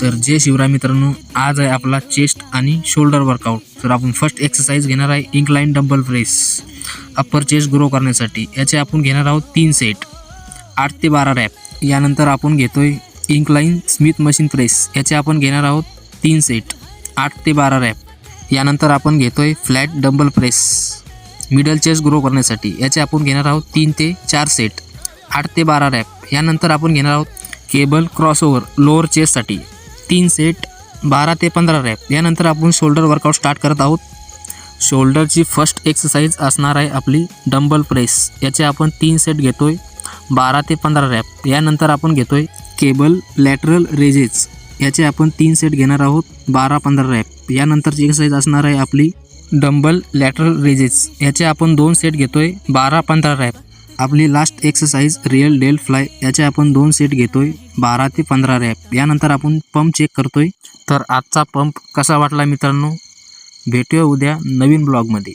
तर जय शिवराय मित्रांनो, आज आहे आपला चेस्ट आणि शोल्डर वर्कआउट। तर आपण फर्स्ट एक्सरसाइज घेणार आहे incline dumbbell press upper chest grow करण्यासाठी। याचे आपण घेणार आहोत 3 सेट 8 ते 12 रॅप। यानंतर आपण घेतोय इन्क्लाइन स्मिथ मशीन प्रेस। याचे आपण घेणार आहोत 3 सेट 8 ते 12 रॅप। यानंतर आपण घेतोय flat dumbbell press middle chest grow करण्यासाठी। याचे आपण घेणार आहोत 3 ते 4 सेट 8 ते 12 रॅप। यानंतर आपण घेणार आहोत केबल क्रॉसओव्हर लोअर चेस्टसाठी 3 सेट 12 ते 15 रॅप। यानंतर आपण शोल्डर वर्कआउट स्टार्ट करत आहोत। शोल्डरची फर्स्ट एक्सरसाइज असणार आहे आपली डंबल प्रेस। याचे आपण 3 सेट घेतोय 12 ते 15 रॅप। यानंतर आपण घेतोय केबल लॅटरल रेजेस। याचे आपण 3 सेट घेणार आहोत 12-15 रॅप। यानंतरची एक्सरसाइज असणार आहे आपली डंबल लॅटरल रेजेस। याचे आपण 2 सेट घेतोय 12-15 रॅप। आपली last exercise rear delt fly. याचे आपण 2 सेट घेतोय 12 ते 15 रॅप। यानंतर आपण पंप चेक करतोय। तर आजचा पंप कसा वाटला मित्रांनो, भेटूया उद्या नवीन ब्लॉगमध्ये।